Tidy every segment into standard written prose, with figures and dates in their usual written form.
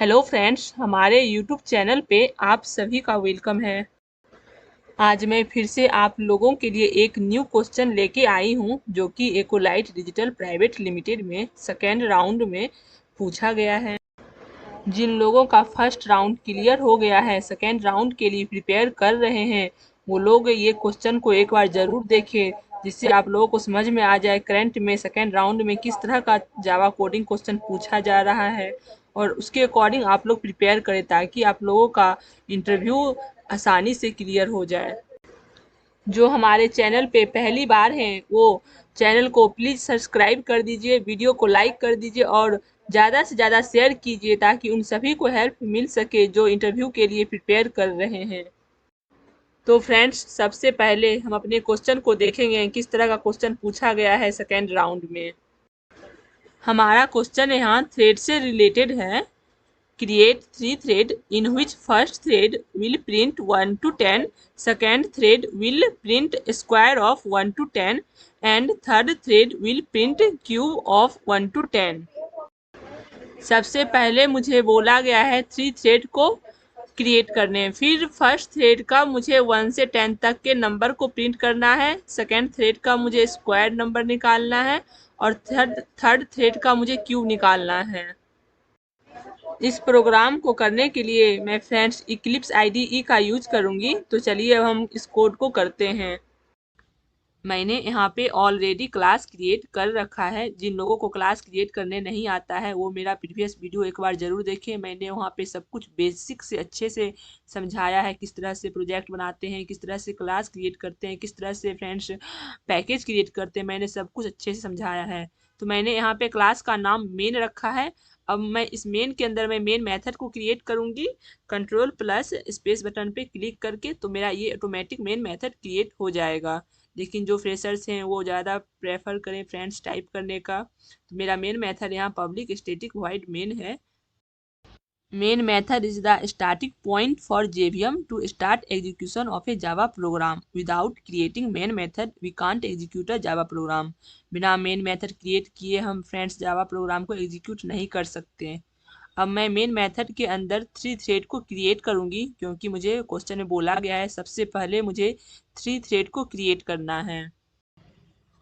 Hello friends, हमारे YouTube channel पे आप सभी का वेलकम है। आज मैं फिर से आप लोगों के लिए एक न्यू क्वेश्चन लेके आई हूँ जो कि एकोलाइट डिजिटल प्राइवेट लिमिटेड में सेकेंड राउंड में पूछा गया है। जिन लोगों का फर्स्ट राउंड क्लियर हो गया है, सेकेंड राउंड के लिए प्रिपेयर कर रहे हैं, वो लोग ये क्वेश्चन को एक बार ज़रूर देखें, जिससे आप लोगों को समझ में आ जाए करंट में सेकेंड राउंड में किस तरह का जावा कोडिंग क्वेश्चन पूछा जा रहा है, और उसके अकॉर्डिंग आप लोग प्रिपेयर करें ताकि आप लोगों का इंटरव्यू आसानी से क्लियर हो जाए। जो हमारे चैनल पे पहली बार हैं वो चैनल को प्लीज़ सब्सक्राइब कर दीजिए, वीडियो को लाइक कर दीजिए और ज़्यादा से ज़्यादा शेयर कीजिए ताकि उन सभी को हेल्प मिल सके जो इंटरव्यू के लिए प्रिपेयर कर रहे हैं। तो फ्रेंड्स, सबसे पहले हम अपने क्वेश्चन को देखेंगे किस तरह का क्वेश्चन पूछा गया है सेकेंड राउंड में। हमारा क्वेश्चन यहाँ थ्रेड से रिलेटेड है। Create three thread in which first thread will print 1 to 10, second thread will print square of 1 to 10 and third thread will print cube of 1 to 10। सबसे पहले मुझे बोला गया है थ्री थ्रेड को क्रिएट करने, फिर फर्स्ट थ्रेड का मुझे 1 से 10 तक के नंबर को प्रिंट करना है, सेकेंड थ्रेड का मुझे स्क्वायर नंबर निकालना है और थर्ड थ्रेड का मुझे क्यूब निकालना है। इस प्रोग्राम को करने के लिए मैं फ्रेंड्स इक्लिप्स IDE का यूज करूंगी। तो चलिए अब हम इस कोड को करते हैं। मैंने यहाँ पे ऑलरेडी क्लास क्रिएट कर रखा है। जिन लोगों को क्लास क्रिएट करने नहीं आता है वो मेरा प्रीवियस वीडियो एक बार ज़रूर देखें। मैंने वहाँ पे सब कुछ बेसिक से अच्छे से समझाया है, किस तरह से प्रोजेक्ट बनाते हैं, किस तरह से क्लास क्रिएट करते हैं, किस तरह से फ्रेंड्स पैकेज क्रिएट करते हैं। मैंने सब कुछ अच्छे से समझाया है। तो मैंने यहाँ पे क्लास का नाम मेन रखा है। अब मैं इस मेन के अंदर मैं मेन मेथड को क्रिएट करूँगी। कंट्रोल प्लस स्पेस बटन पे क्लिक करके तो मेरा ये ऑटोमेटिक मेन मेथड क्रिएट हो जाएगा। लेकिन जो फ्रेशर्स हैं वो ज़्यादा प्रेफर करें फ्रेंड्स टाइप करने का। तो मेरा मेन मेथड यहाँ पब्लिक स्टैटिक वॉइड मेन है। Main method is the starting point for JVM to start execution of a Java program. Without creating main method, we can't execute a Java program. बिना main method create किए हम friends Java program को execute नहीं कर सकते। अब मैं main method के अंदर थ्री थ्रेड को क्रिएट करूंगी, क्योंकि मुझे क्वेश्चन में बोला गया है सबसे पहले मुझे थ्री थ्रेड को क्रिएट करना है।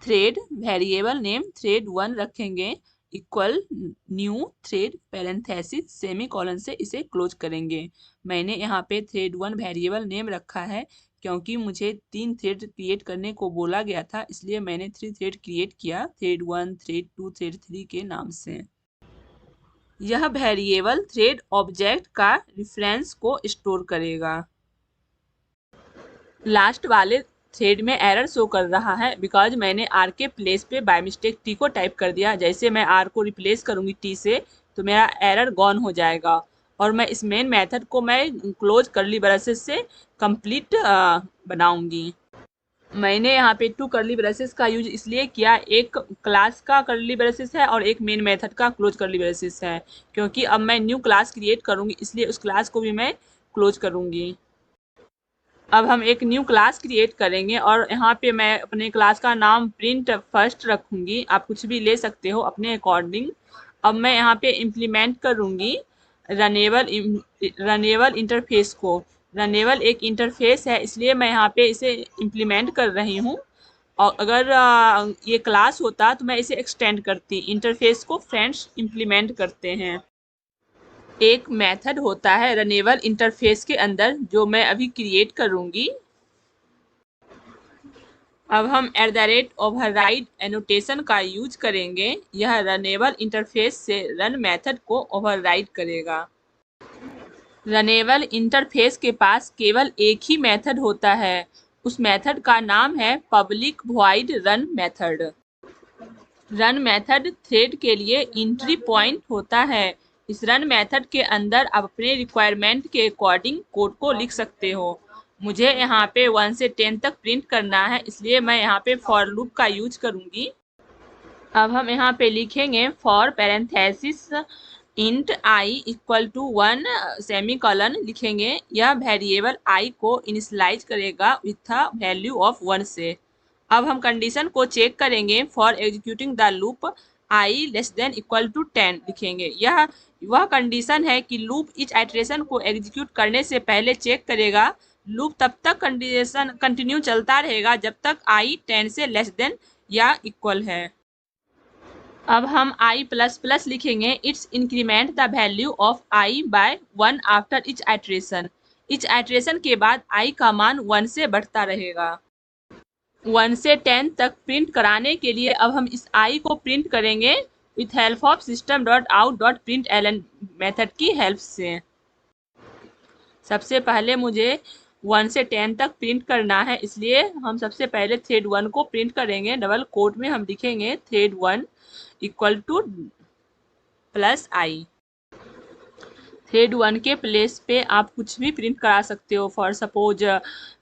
थ्रेड वेरिएबल नेम थ्रेड 1 रखेंगे, equal new thread parenthesis semi colon से इसे क्लोज करेंगे। मैंने यहाँ पे थ्रेड 1 वेरिएबल नेम रखा है क्योंकि मुझे 3 थ्रेड क्रिएट करने को बोला गया था, इसलिए मैंने 3 थ्रेड क्रिएट किया थ्रेड 1, थ्रेड 2, थ्रेड 3 के नाम से। यह वेरिएबल थ्रेड ऑब्जेक्ट का रेफरेंस को स्टोर करेगा। लास्ट वाले थ्रेड में एरर शो कर रहा है बिकॉज मैंने आर के प्लेस पे बाय मिस्टेक टी को टाइप कर दिया। जैसे मैं आर को रिप्लेस करूंगी टी से तो मेरा एरर गॉन हो जाएगा। और मैं इस मेन मेथड को मैं क्लोज करली ब्रेसेस से कंप्लीट बनाऊंगी। मैंने यहाँ पे 2 करली ब्रेसेस का यूज इसलिए किया, एक क्लास का करली ब्रेसेस है और एक मेन मेथड का क्लोज करली ब्रेसेस है, क्योंकि अब मैं न्यू क्लास क्रिएट करूँगी इसलिए उस क्लास को भी मैं क्लोज करूँगी। अब हम एक न्यू क्लास क्रिएट करेंगे और यहाँ पे मैं अपने क्लास का नाम प्रिंट फर्स्ट रखूँगी। आप कुछ भी ले सकते हो अपने अकॉर्डिंग। अब मैं यहाँ पे इम्प्लीमेंट करूँगी रनेबल इंटरफेस को। रनेबल एक इंटरफेस है इसलिए मैं यहाँ पे इसे इम्प्लीमेंट कर रही हूँ। और अगर ये क्लास होता तो मैं इसे एक्सटेंड करती। इंटरफेस को फ्रेंड्स इम्प्लीमेंट करते हैं। एक मेथड होता है रनेबल इंटरफेस के अंदर जो मैं अभी क्रिएट करूँगी। अब हम @ओवरराइड एनोटेशन का यूज करेंगे। यह रनेबल इंटरफेस से रन मेथड को ओवरराइड करेगा। रनेबल इंटरफेस के पास केवल एक ही मेथड होता है, उस मेथड का नाम है public void run method. Run method thread के लिए एंट्री पॉइंट होता है। इस रन मेथड के अंदर आप अपने रिक्वायरमेंट के अकॉर्डिंग कोड को लिख सकते हो। मुझे यहाँ पे 1 से 10 तक प्रिंट करना है इसलिए मैं यहाँ पे फॉर लूप का यूज करूँगी। अब हम यहाँ पे लिखेंगे for parenthesis int I equal to 1 semicolon लिखेंगे। यह वेरिएबल आई को इनिशलाइज करेगा विथ अ वैल्यू ऑफ 1 से। अब हम कंडीशन को चेक करेंगे for executing the loop. I less than equal to 10 लिखेंगे। यह वह कंडीशन है कि लूप इच आइटरेशन को एग्जीक्यूट करने से पहले चेक करेगा। लूप तब तक कंडीशन कंटिन्यू चलता रहेगा जब तक आई 10 से लेस देन या इक्वल है। अब हम आई प्लस प्लस लिखेंगे। It's increment the value of I by 1 after each iteration. Each iteration के बाद आई का मान 1 से बढ़ता रहेगा। 1 से 10 तक प्रिंट कराने के लिए अब हम इस आई को प्रिंट करेंगे with help of system dot out dot println एलन मेथड की हेल्प से। सबसे पहले मुझे 1 से 10 तक प्रिंट करना है, इसलिए हम सबसे पहले थ्रेड 1 को प्रिंट करेंगे। डबल कोट में हम लिखेंगे थ्रेड 1 इक्वल टू प्लस आई। थ्रेड 1 के प्लेस पे आप कुछ भी प्रिंट करा सकते हो। For suppose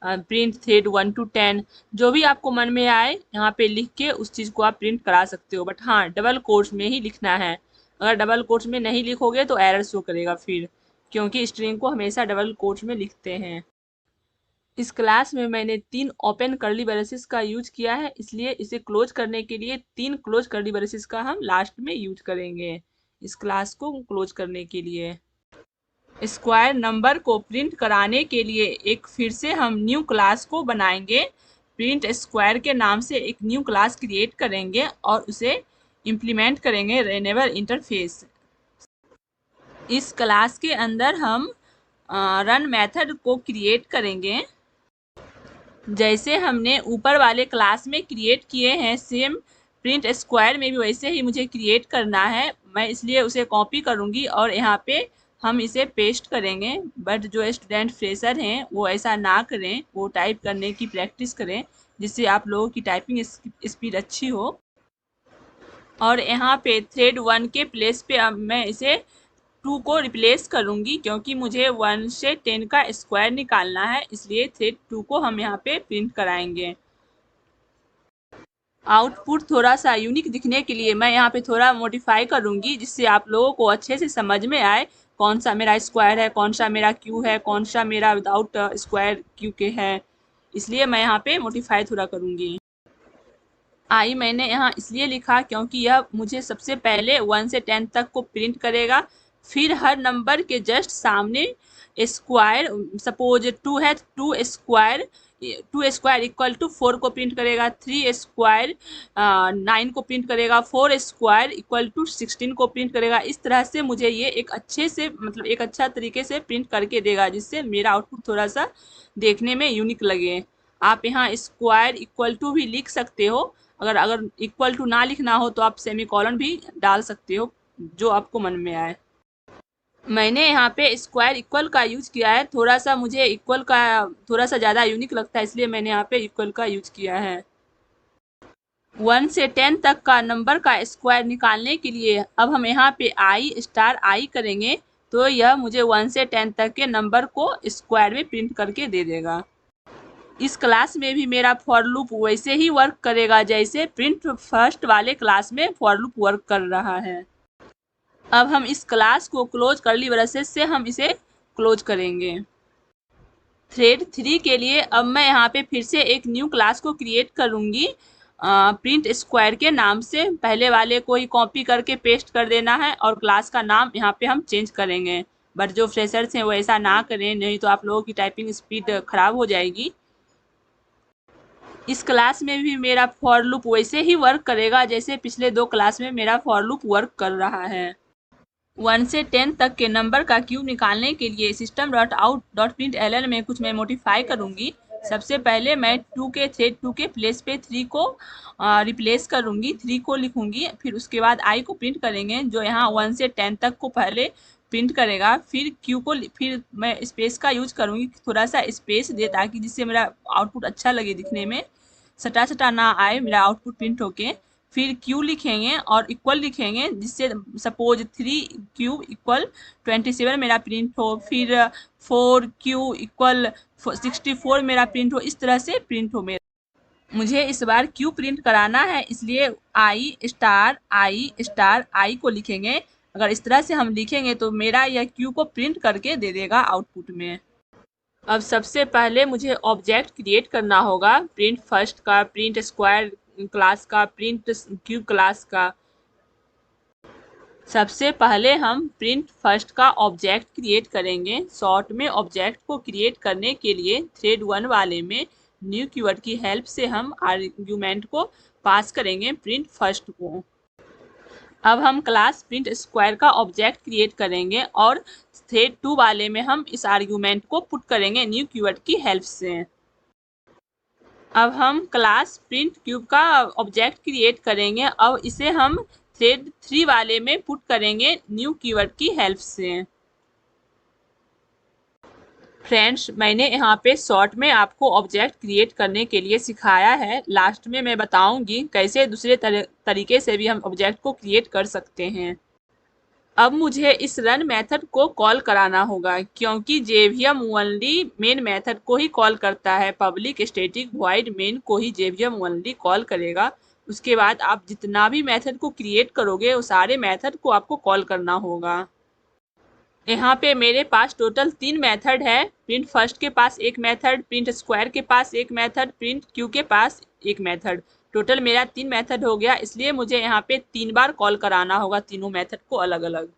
print thread 1 to 10, जो भी आपको मन में आए यहाँ पे लिख के उस चीज़ को आप प्रिंट करा सकते हो। बट हाँ, डबल कोट्स में ही लिखना है। अगर डबल कोट्स में नहीं लिखोगे तो एरर शो करेगा फिर, क्योंकि स्ट्रिंग को हमेशा डबल कोट्स में लिखते हैं। इस क्लास में मैंने 3 ओपन कर्ली ब्रेसेस का यूज किया है, इसलिए इसे क्लोज करने के लिए 3 क्लोज कर्ली ब्रेसेस का हम लास्ट में यूज करेंगे इस क्लास को क्लोज करने के लिए। स्क्वायर नंबर को प्रिंट कराने के लिए एक फिर से हम न्यू क्लास को बनाएंगे। प्रिंट स्क्वायर के नाम से एक न्यू क्लास क्रिएट करेंगे और उसे इम्प्लीमेंट करेंगे रेनेबल इंटरफेस। इस क्लास के अंदर हम रन मेथड को क्रिएट करेंगे, जैसे हमने ऊपर वाले क्लास में क्रिएट किए हैं सेम प्रिंट स्क्वायर में भी वैसे ही मुझे क्रिएट करना है। मैं इसलिए उसे कॉपी करूँगी और यहाँ पे हम इसे पेस्ट करेंगे। बट जो स्टूडेंट फ्रेशर हैं वो ऐसा ना करें, वो टाइप करने की प्रैक्टिस करें जिससे आप लोगों की टाइपिंग स्पीड अच्छी हो। और यहाँ पे थ्रेड 1 के प्लेस पे अब मैं इसे 2 को रिप्लेस करूँगी, क्योंकि मुझे 1 से 10 का स्क्वायर निकालना है, इसलिए थ्रेड 2 को हम यहाँ पे प्रिंट कराएंगे। आउटपुट थोड़ा सा यूनिक दिखने के लिए मैं यहाँ पे थोड़ा मॉडिफाई करूँगी, जिससे आप लोगों को अच्छे से समझ में आए कौन सा मेरा स्क्वायर है, कौन सा मेरा क्यू है, कौन सा मेरा विदाउट स्क्वायर क्यू के है। इसलिए मैं यहाँ पे मॉडिफाई थोड़ा करूँगी। आई मैंने यहाँ इसलिए लिखा क्योंकि यह मुझे सबसे पहले 1 से 10 तक को प्रिंट करेगा, फिर हर नंबर के जस्ट सामने स्क्वायर, सपोज 2 है 2 स्क्वायर इक्वल टू 4 को प्रिंट करेगा, 3 स्क्वायर 9 को प्रिंट करेगा, 4 स्क्वायर इक्वल टू 16 को प्रिंट करेगा। इस तरह से मुझे ये एक अच्छे से मतलब एक अच्छा तरीके से प्रिंट करके देगा, जिससे मेरा आउटपुट थोड़ा सा देखने में यूनिक लगे। आप यहाँ स्क्वायर इक्वल टू भी लिख सकते हो। अगर इक्वल टू ना लिखना हो तो आप सेमीकोलन भी डाल सकते हो, जो आपको मन में आए। मैंने यहाँ पे स्क्वायर इक्वल का यूज किया है, थोड़ा सा मुझे इक्वल का थोड़ा सा ज़्यादा यूनिक लगता है, इसलिए मैंने यहाँ पे इक्वल का यूज किया है। 1 से 10 तक का नंबर का स्क्वायर निकालने के लिए अब हम यहाँ पे आई स्टार आई करेंगे, तो यह मुझे 1 से 10 तक के नंबर को स्क्वायर में प्रिंट करके दे देगा। इस क्लास में भी मेरा फॉर लूप वैसे ही वर्क करेगा जैसे प्रिंट फर्स्ट वाले क्लास में फॉर लूप वर्क कर रहा है। अब हम इस क्लास को क्लोज कर्ली ब्रेसेस से हम इसे क्लोज करेंगे। थ्रेड 3 के लिए अब मैं यहाँ पे फिर से एक न्यू क्लास को क्रिएट करूँगी प्रिंट स्क्वायर के नाम से। पहले वाले को ही कॉपी करके पेस्ट कर देना है और क्लास का नाम यहाँ पे हम चेंज करेंगे। बट जो फ्रेशर्स हैं वो ऐसा ना करें, नहीं तो आप लोगों की टाइपिंग स्पीड खराब हो जाएगी। इस क्लास में भी मेरा फॉर लूप वैसे ही वर्क करेगा जैसे पिछले 2 क्लास में मेरा फॉर लूप वर्क कर रहा है। 1 से 10 तक के नंबर का क्यूब निकालने के लिए system dot out dot print L में कुछ मैं मॉडिफाई करूँगी। सबसे पहले मैं थ्रेड 2 के प्लेस पे 3 को रिप्लेस करूँगी, 3 को लिखूँगी। फिर उसके बाद आई को प्रिंट करेंगे, जो यहाँ 1 से 10 तक को पहले प्रिंट करेगा। फिर क्यू को फिर मैं स्पेस का यूज करूँगी, थोड़ा सा स्पेस दे ताकि जिससे मेरा आउटपुट अच्छा लगे दिखने में, सटा सटा ना आए मेरा आउटपुट प्रिंट होके। फिर क्यू लिखेंगे और इक्वल लिखेंगे, जिससे सपोज 3 क्यू इक्वल 27 मेरा प्रिंट हो। फिर 4 क्यू इक्वल 64 मेरा प्रिंट हो। इस तरह से प्रिंट हो मेरा। मुझे इस बार क्यू प्रिंट कराना है, इसलिए आई स्टार आई को लिखेंगे। अगर इस तरह से हम लिखेंगे तो मेरा यह क्यू को प्रिंट करके दे देगा आउटपुट में। अब सबसे पहले मुझे ऑब्जेक्ट क्रिएट करना होगा प्रिंट फर्स्ट का, प्रिंट स्क्वायर क्लास का, प्रिंट क्यूब क्लास का। सबसे पहले हम प्रिंट फर्स्ट का ऑब्जेक्ट क्रिएट करेंगे। शॉर्ट में ऑब्जेक्ट को क्रिएट करने के लिए थ्रेड 1 वाले में न्यू कीवर्ड की हेल्प से हम आर्ग्यूमेंट को पास करेंगे प्रिंट फर्स्ट को। अब हम क्लास प्रिंट स्क्वायर का ऑब्जेक्ट क्रिएट करेंगे और थ्रेड 2 वाले में हम इस आर्ग्यूमेंट को पुट करेंगे न्यू कीवर्ड की हेल्प से। अब हम क्लास प्रिंट क्यूब का ऑब्जेक्ट क्रिएट करेंगे। अब इसे हम थ्रेड 3 वाले में पुट करेंगे न्यू कीवर्ड की हेल्प से। फ्रेंड्स, मैंने यहाँ पे शॉर्ट में आपको ऑब्जेक्ट क्रिएट करने के लिए सिखाया है। लास्ट में मैं बताऊंगी कैसे दूसरे तरीके से भी हम ऑब्जेक्ट को क्रिएट कर सकते हैं। अब मुझे इस रन मेथड को कॉल कराना होगा क्योंकि जेवीएम ओनली मेन मेथड को ही कॉल करता है। पब्लिक स्टैटिक वॉइड मेन को ही जेवीएम ओनली कॉल करेगा। उसके बाद आप जितना भी मेथड को क्रिएट करोगे वो सारे मेथड को आपको कॉल करना होगा। यहाँ पे मेरे पास टोटल 3 मेथड है। प्रिंट फर्स्ट के पास एक मेथड, प्रिंट स्क्वायर के पास एक मेथड, प्रिंट क्यू के पास एक मेथड। टोटल मेरा 3 मेथड हो गया, इसलिए मुझे यहाँ पे 3 बार कॉल कराना होगा तीनों मेथड को अलग अलग।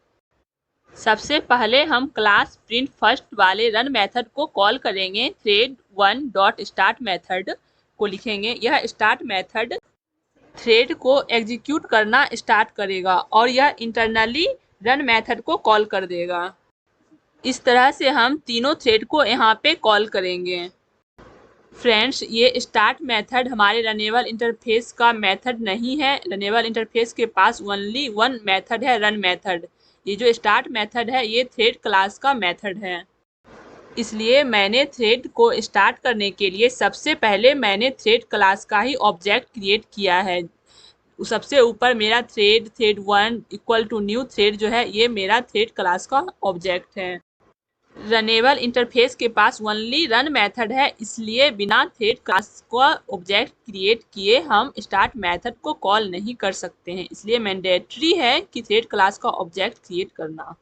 सबसे पहले हम क्लास प्रिंट फर्स्ट वाले रन मेथड को कॉल करेंगे। थ्रेड 1 डॉट स्टार्ट मेथड को लिखेंगे। यह स्टार्ट मेथड थ्रेड को एग्जीक्यूट करना स्टार्ट करेगा और यह इंटरनली रन मेथड को कॉल कर देगा। इस तरह से हम तीनों थ्रेड को यहाँ पे कॉल करेंगे। फ्रेंड्स, ये स्टार्ट मेथड हमारे रनेबल इंटरफेस का मेथड नहीं है। रनेबल इंटरफेस के पास ओनली वन मेथड है, रन मेथड। ये जो स्टार्ट मेथड है ये थ्रेड क्लास का मेथड है। इसलिए मैंने थ्रेड को स्टार्ट करने के लिए सबसे पहले मैंने थ्रेड क्लास का ही ऑब्जेक्ट क्रिएट किया है। सबसे ऊपर मेरा thread 1 equal to new thread जो है ये मेरा थ्रेड क्लास का ऑब्जेक्ट है। रनेबल इंटरफेस के पास ओनली रन मेथड है, इसलिए बिना थ्रेड क्लास का ऑब्जेक्ट क्रिएट किए हम स्टार्ट मेथड को कॉल नहीं कर सकते हैं। इसलिए मैंडेटरी है कि थ्रेड क्लास का ऑब्जेक्ट क्रिएट करना।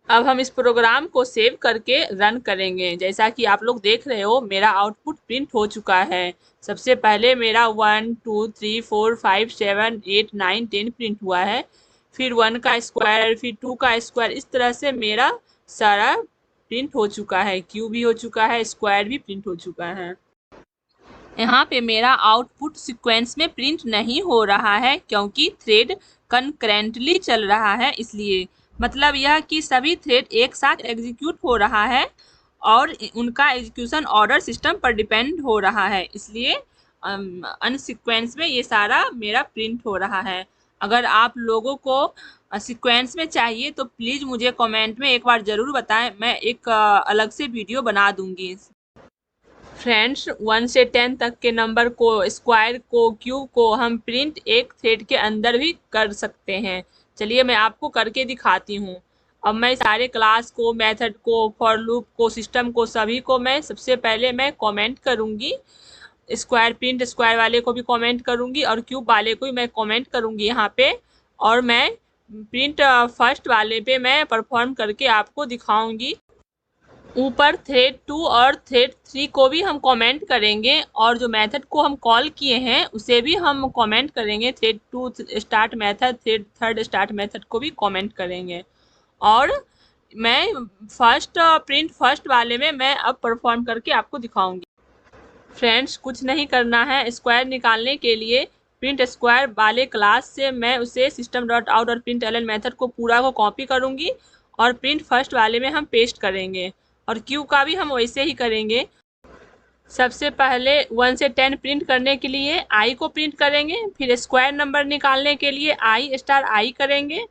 अब हम इस प्रोग्राम को सेव करके रन करेंगे। जैसा कि आप लोग देख रहे हो मेरा आउटपुट प्रिंट हो चुका है। सबसे पहले मेरा 1 2 3 4 5 7 8 9 10 प्रिंट हुआ है। फिर 1 का स्क्वायर, फिर 2 का स्क्वायर, इस तरह से मेरा सारा प्रिंट हो चुका है। क्यूब भी हो चुका है, स्क्वायर भी प्रिंट हो चुका है। यहाँ पे मेरा आउटपुट सीक्वेंस में प्रिंट नहीं हो रहा है क्योंकि थ्रेड कंकरेंटली चल रहा है। इसलिए मतलब यह कि सभी थ्रेड एक साथ एग्जीक्यूट हो रहा है और उनका एग्जीक्यूशन ऑर्डर सिस्टम पर डिपेंड हो रहा है। इसलिए अनसीक्वेंस में ये सारा मेरा प्रिंट हो रहा है। अगर आप लोगों को सीक्वेंस में चाहिए तो प्लीज़ मुझे कमेंट में एक बार ज़रूर बताएं, मैं एक अलग से वीडियो बना दूंगी। फ्रेंड्स, 1 से 10 तक के नंबर को, स्क्वायर को, क्यूब को हम प्रिंट एक थ्रेड के अंदर भी कर सकते हैं। चलिए मैं आपको करके दिखाती हूँ। अब मैं सारे क्लास को, मेथड को, फॉर लूप को, सिस्टम को, सभी को मैं सबसे पहले मैं कमेंट करूँगी। स्क्वायर प्रिंट स्क्वायर वाले को भी कमेंट करूँगी और क्यूब वाले को भी मैं कमेंट करूँगी यहाँ पे। और मैं प्रिंट फर्स्ट वाले पे मैं परफॉर्म करके आपको दिखाऊँगी। ऊपर थ्रेड 2 और थ्रेड 3 को भी हम कमेंट करेंगे और जो मेथड को हम कॉल किए हैं उसे भी हम कमेंट करेंगे। Thread 2 start method, thread 3 start method को भी कमेंट करेंगे। और मैं प्रिंट फर्स्ट वाले में मैं अब परफॉर्म करके आपको दिखाऊंगी। फ्रेंड्स, कुछ नहीं करना है। स्क्वायर निकालने के लिए प्रिंट स्क्वायर वाले क्लास से मैं उसे सिस्टम डॉट आउट और प्रिंट एलन मेथड को पूरा को कॉपी करूँगी और प्रिंट फर्स्ट वाले में हम पेस्ट करेंगे। और क्यू का भी हम वैसे ही करेंगे। सबसे पहले 1 से 10 प्रिंट करने के लिए आई को प्रिंट करेंगे, फिर स्क्वायर नंबर निकालने के लिए आई स्टार आई करेंगे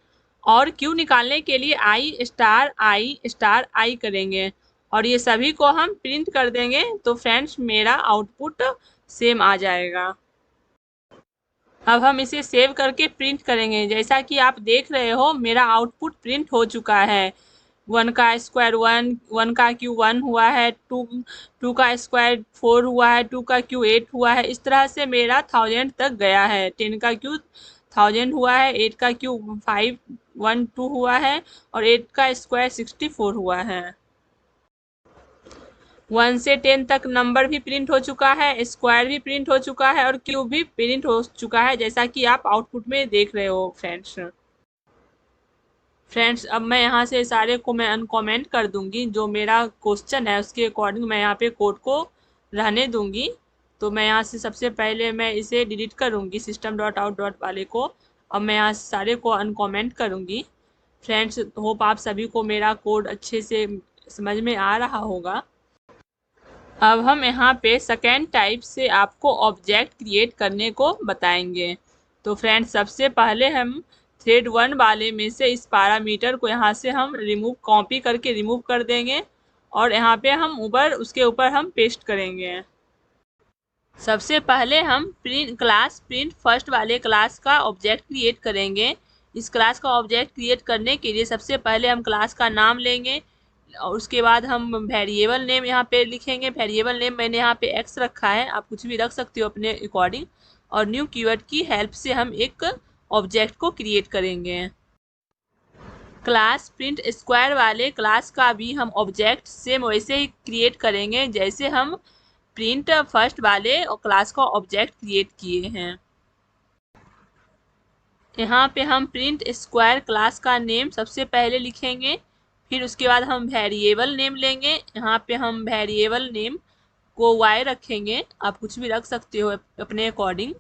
और क्यू निकालने के लिए आई स्टार आई स्टार आई करेंगे और ये सभी को हम प्रिंट कर देंगे। तो फ्रेंड्स, मेरा आउटपुट सेम आ जाएगा। अब हम इसे सेव करके प्रिंट करेंगे। जैसा कि आप देख रहे हो मेरा आउटपुट प्रिंट हो चुका है। 1 का स्क्वायर 1, 1 का क्यू 1 हुआ है, 2 का स्क्वायर 4 हुआ है, 2 का क्यू 8 हुआ है। इस तरह से मेरा 1000 तक गया है। 10 का क्यू 1000 हुआ है, 8 का क्यू 512 हुआ है और 8 का स्क्वायर 64 हुआ है। 1 से 10 तक नंबर भी प्रिंट हो चुका है, स्क्वायर भी प्रिंट हो चुका है और क्यूब भी प्रिंट हो चुका है, जैसा कि आप आउटपुट में देख रहे हो फ्रेंड्स। फ्रेंड्स अब मैं यहाँ से सारे को मैं अनकमेंट कर दूंगी, जो मेरा क्वेश्चन है उसके अकॉर्डिंग मैं यहाँ पे कोड को रहने दूंगी। तो मैं यहाँ से सबसे पहले मैं इसे डिलीट करूँगी सिस्टम डॉट आउट डॉट वाले को। अब मैं यहाँ से सारे को अनकमेंट करूँगी। फ्रेंड्स होप आप सभी को मेरा कोड अच्छे से समझ में आ रहा होगा। अब हम यहाँ पे सेकेंड टाइप से आपको ऑब्जेक्ट क्रिएट करने को बताएंगे। तो फ्रेंड्स सबसे पहले हम थ्रेड 1 वाले में से इस पैरामीटर को यहाँ से हम कॉपी करके रिमूव कर देंगे और यहाँ पे हम ऊपर उसके ऊपर हम पेस्ट करेंगे। सबसे पहले हम प्रिंट फर्स्ट वाले क्लास का ऑब्जेक्ट क्रिएट करेंगे। इस क्लास का ऑब्जेक्ट क्रिएट करने के लिए सबसे पहले हम क्लास का नाम लेंगे और उसके बाद हम वेरिएबल नेम यहाँ पे लिखेंगे। वेरिएबल नेम मैंने यहाँ पे एक्स रखा है, आप कुछ भी रख सकते हो अपने अकॉर्डिंग। और न्यू कीवर्ड की हेल्प से हम एक ऑब्जेक्ट को क्रिएट करेंगे। क्लास प्रिंट स्क्वायर वाले क्लास का भी हम ऑब्जेक्ट सेम वैसे ही क्रिएट करेंगे जैसे हम प्रिंट फर्स्ट वाले क्लास का ऑब्जेक्ट क्रिएट किए हैं। यहाँ पे हम प्रिंट स्क्वायर क्लास का नेम सबसे पहले लिखेंगे, फिर उसके बाद हम वेरिएबल नेम लेंगे। यहाँ पे हम वेरिएबल नेम को y रखेंगे, आप कुछ भी रख सकते हो अपने अकॉर्डिंग।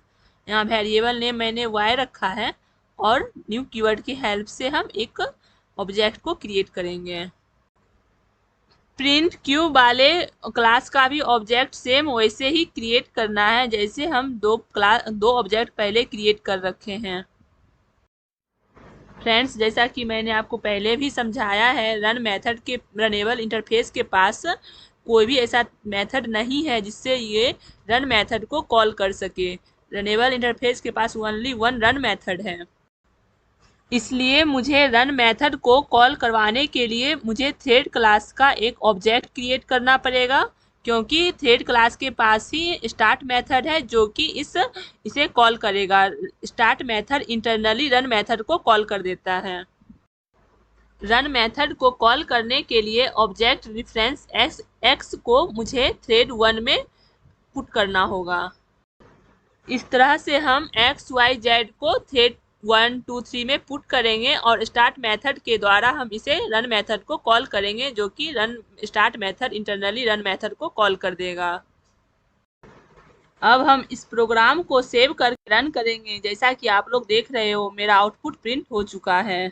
यहाँ वेरिएबल नेम मैंने y रखा है और न्यू कीवर्ड की हेल्प से हम एक ऑब्जेक्ट को क्रिएट करेंगे। प्रिंट क्यूब वाले क्लास का भी ऑब्जेक्ट सेम वैसे ही क्रिएट करना है जैसे हम दो ऑब्जेक्ट पहले क्रिएट कर रखे हैं। फ्रेंड्स जैसा कि मैंने आपको पहले भी समझाया है, रनेबल इंटरफेस के पास कोई भी ऐसा मेथड नहीं है जिससे ये रन मेथड को कॉल कर सके। रनेबल इंटरफेस के पास ओनली वन रन मेथड है। इसलिए मुझे रन मेथड को कॉल करवाने के लिए मुझे थ्रेड क्लास का एक ऑब्जेक्ट क्रिएट करना पड़ेगा, क्योंकि थ्रेड क्लास के पास ही स्टार्ट मेथड है जो कि इसे कॉल करेगा। Start method internally run method को कॉल कर देता है। रन मेथड को कॉल करने के लिए ऑब्जेक्ट रेफरेंस एक्स को मुझे थ्रेड 1 में पुट करना होगा। इस तरह से हम एक्स वाई जेड को थ्रेड 1 2 3 में पुट करेंगे और स्टार्ट मेथड के द्वारा हम इसे रन मेथड को कॉल करेंगे, जो कि start method internally run method को कॉल कर देगा। अब हम इस प्रोग्राम को सेव करके रन करेंगे। जैसा कि आप लोग देख रहे हो मेरा आउटपुट प्रिंट हो चुका है।